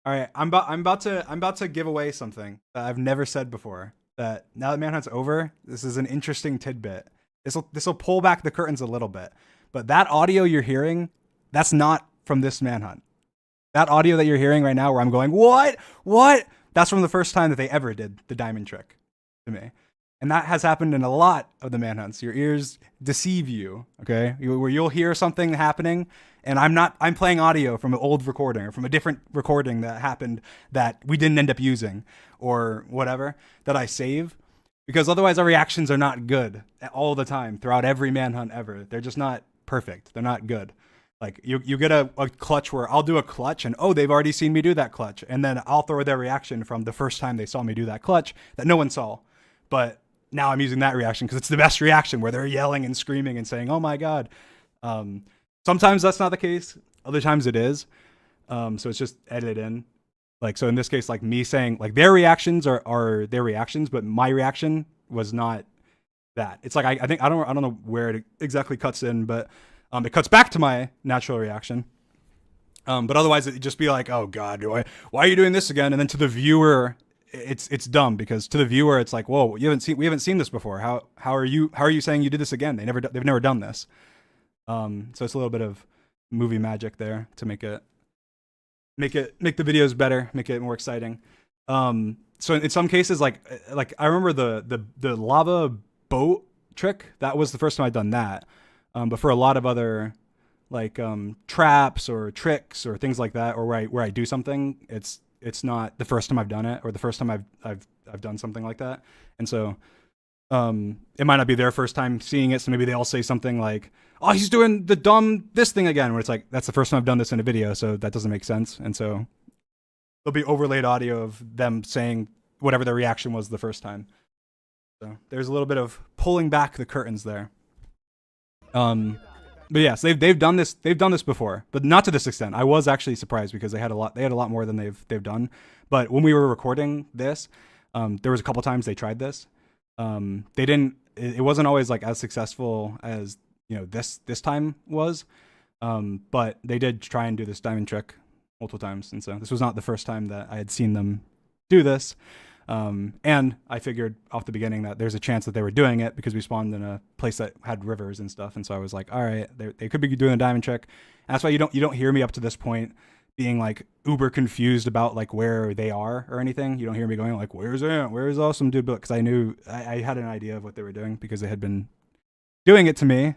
All right, I'm about to give away something that I've never said before. That now that Manhunt's over, this is an interesting tidbit. This will pull back the curtains a little bit. But that audio you're hearing, that's not from this Manhunt. That audio that you're hearing right now, where I'm going, what? That's from the first time that they ever did the diamond trick to me. And that has happened in a lot of the Manhunts. Your ears deceive you, okay? Where you'll hear something happening, and I'm playing audio from an old recording or from a different recording that happened that we didn't end up using or whatever that I save. Because otherwise our reactions are not good all the time throughout every Manhunt ever. They're just not perfect. They're not good. Like you get a clutch where I'll do a clutch and they've already seen me do that clutch. And then I'll throw their reaction from the first time they saw me do that clutch that no one saw. But now I'm using that reaction because it's the best reaction where they're yelling and screaming and saying, "Oh my God." Sometimes that's not the case. Other times it is. So it's just edited in. Like, so in this case, like me saying like their reactions are their reactions, but my reaction was not that. It's like, I think, I don't know where it exactly cuts in, but it cuts back to my natural reaction. But otherwise it'd just be like, "Oh God, why are you doing this again?" And then to the viewer, it's dumb because to the viewer, it's like, "Whoa, we haven't seen this before. How are you saying you did this again? They've never done this." So it's a little bit of movie magic there to make the videos better, make it more exciting. So in some cases, like I remember the lava boat trick. That was the first time I'd done that. But for a lot of other like traps or tricks or things like that, or where I do something, it's not the first time I've done it or the first time I've done something like that. And so it might not be their first time seeing it, so maybe they all say something like, "Oh, he's doing the dumb this thing again," where it's like, that's the first time I've done this in a video, so that doesn't make sense. And so there'll be overlaid audio of them saying whatever their reaction was the first time. So there's a little bit of pulling back the curtains there. But yes, they've done this before, but not to this extent. I was actually surprised because they had a lot more than they've done. But when we were recording this, there was a couple times they tried this. They didn't. It wasn't always like as successful as this time was. But they did try and do this diamond trick multiple times, and so this was not the first time that I had seen them do this. And I figured off the beginning that there's a chance that they were doing it because we spawned in a place that had rivers and stuff, and so I was like, all right, they could be doing a diamond trick. And that's why you don't hear me up to this point being like uber confused about like where they are or anything. You don't hear me going like, "Where's Ant? Where's Awesome Dude?" Because I knew I had an idea of what they were doing because they had been doing it to me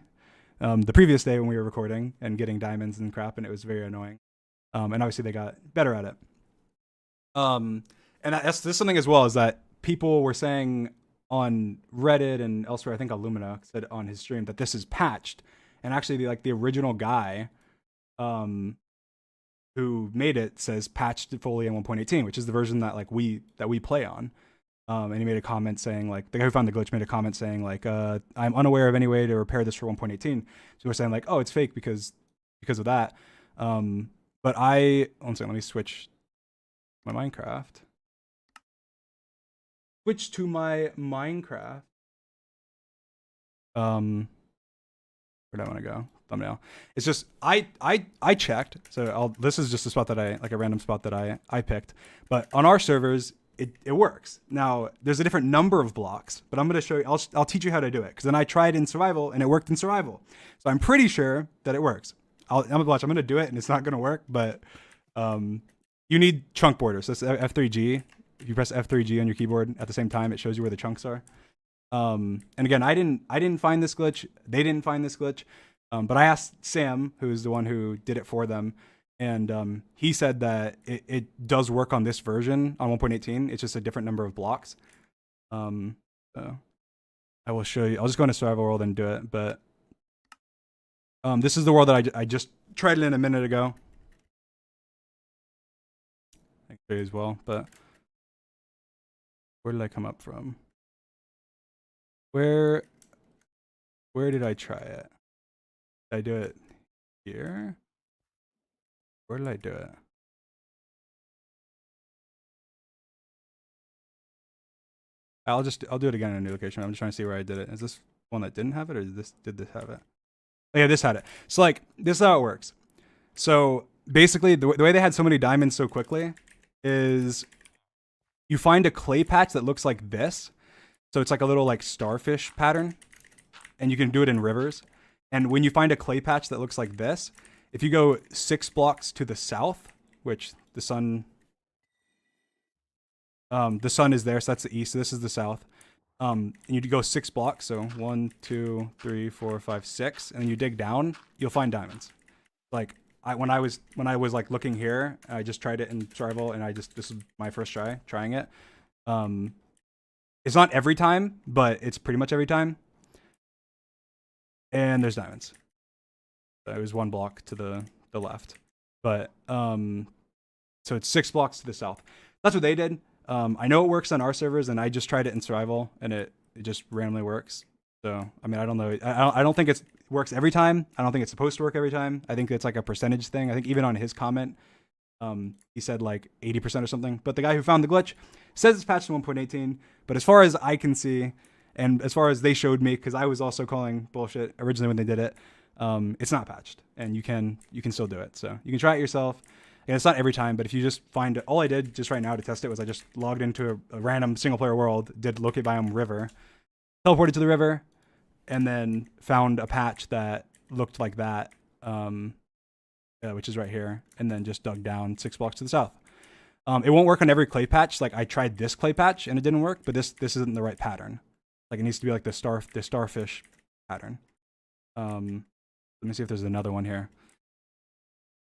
the previous day when we were recording and getting diamonds and crap, and it was very annoying. And obviously they got better at it. And this is something as well, is that people were saying on Reddit and elsewhere. I think Illumina said on his stream that this is patched, and actually the original guy who made it says patched fully in 1.18, which is the version that we play on. And he made a comment saying, like, the guy who found the glitch made a comment saying like, "I'm unaware of any way to repair this for 1.18." So we're saying like, "Oh, it's fake because of that." But one second, let me switch my Minecraft. Switch to my Minecraft. Where do I want to go? Thumbnail. It's just I checked. So this is just a spot that a random spot that I picked. But on our servers, it works. Now there's a different number of blocks, but I'm going to show you. I'll teach you how to do it because then I tried in survival and it worked in survival. So I'm pretty sure that it works. I'm going to do it and it's not going to work, but you need chunk borders. So that's F3G. If you press F3G on your keyboard at the same time, it shows you where the chunks are. And again, I didn't find this glitch. They didn't find this glitch. But I asked Sam, who's the one who did it for them, and he said that it does work on this version on 1.18. It's just a different number of blocks. So I will show you. I'll just go into survival world and do it. But this is the world that I just tried it in a minute ago. I can show you as well, but where did I come up from? Where did I try it? Did I do it here? Where did I do it? I'll do it again in a new location. I'm just trying to see where I did it. Is this one that didn't have it, or did this have it? Oh, yeah, this had it. So like, this is how it works. So basically, the way they had so many diamonds so quickly is you find a clay patch that looks like this. So it's like a little like starfish pattern, and you can do it in rivers. And when you find a clay patch that looks like this, if you go 6 blocks to the south, which the sun is there, so that's the east. So this is the south. And you go 6 blocks, so 1, 2, 3, 4, 5, 6, and then you dig down, you'll find diamonds. Like when I was like looking here, I just tried it in survival, and this is my first trying it. It's not every time, but it's pretty much every time. And there's diamonds. It was 1 block to the left, but so it's 6 blocks to the south. That's what they did. I know it works on our servers, and I just tried it in survival, and it just randomly works. So I mean, I don't know. I don't think it works every time. I don't think it's supposed to work every time. I think it's like a percentage thing. I think even on his comment, he said like 80% or something. But the guy who found the glitch says it's patched to 1.18. But as far as I can see, and as far as they showed me, because I was also calling bullshit originally when they did it, it's not patched, and you can still do it. So you can try it yourself. And it's not every time, but if you just find it, all I did just right now to test it was I just logged into a random single player world, did locate biome river, teleported to the river, and then found a patch that looked like that, which is right here, and then just dug down 6 blocks to the south. It won't work on every clay patch. Like I tried this clay patch and it didn't work, but this isn't the right pattern. Like it needs to be like the starfish pattern. Let me see if there's another one here.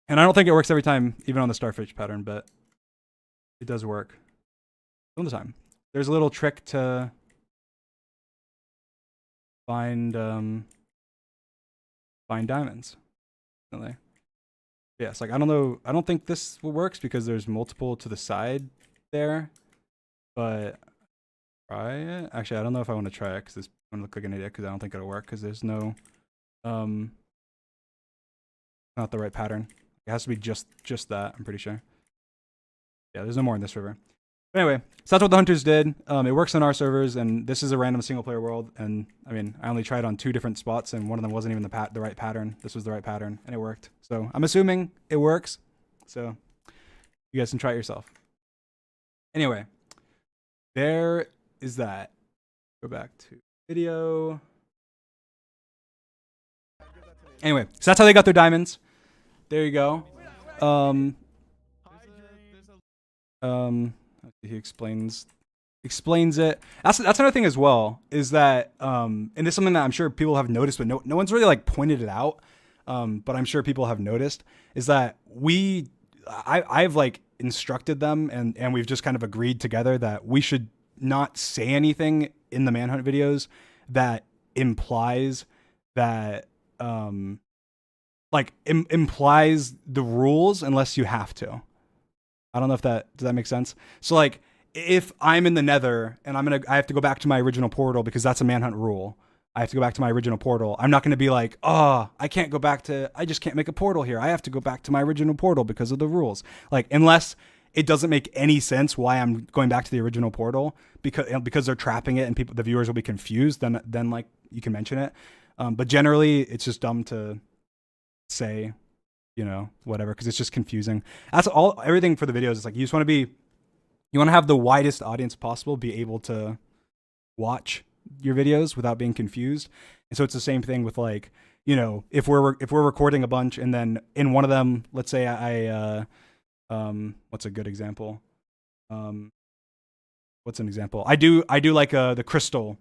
And I don't think it works every time, even on the starfish pattern, but it does work all the time. There's a little trick to find diamonds. Yes, like I don't know. I don't think this works because there's multiple to the side there, but try it. Actually, I don't know if I want to try it because it's going to look like an idiot because I don't think it'll work because there's no not the right pattern. It has to be just that, I'm pretty sure. Yeah, there's no more in this river. But anyway, so that's what the hunters did. It works on our servers, and this is a random single player world. And I mean, I only tried on 2 different spots, and one of them wasn't even the right pattern. This was the right pattern, and it worked. So I'm assuming it works. So you guys can try it yourself. Anyway, there is that. Go back to video. Anyway, so that's how they got their diamonds. There you go. He explains it. That's another thing as well, is that and this is something that I'm sure people have noticed, but no one's really like pointed it out. But I'm sure people have noticed, is that I've like instructed them, and we've just kind of agreed together that we should not say anything in the Manhunt videos that implies that implies the rules unless you have to. I don't know if does that make sense? So like if I'm in the Nether and I have to go back to my original portal because that's a Manhunt rule. I have to go back to my original portal. I'm not going to be like, oh, I just can't make a portal here. I have to go back to my original portal because of the rules. Like, unless it doesn't make any sense why I'm going back to the original portal because they're trapping it and the viewers will be confused, then like you can mention it. But generally it's just dumb to say, whatever, because it's just confusing. That's everything for the videos. It's like you want to have the widest audience possible be able to watch your videos without being confused. And so it's the same thing with like, if we're recording a bunch and then in one of them, let's say what's a good example? What's an example? I do like the crystal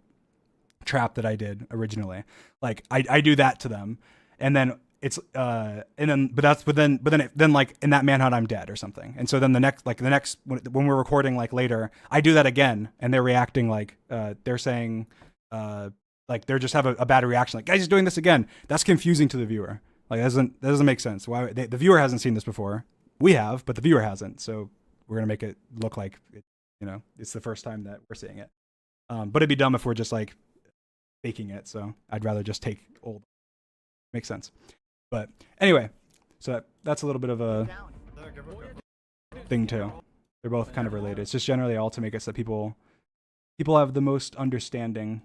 trap that I did originally. Like I do that to them, and then it's but then like in that Manhunt I'm dead or something. And so then the next when we're recording like later, I do that again, and they're reacting like they're saying like they just have a bad reaction, like guys, he's doing this again. That's confusing to the viewer. Like that doesn't make sense. Why the viewer hasn't seen this before? We have, but the viewer hasn't. So we're gonna make it look like it's the first time that we're seeing it. But it'd be dumb if we're just like faking it. So I'd rather just take old. Makes sense. But anyway, so that's a little bit of a thing too. They're both kind of related. It's just generally all to make it so that people have the most understanding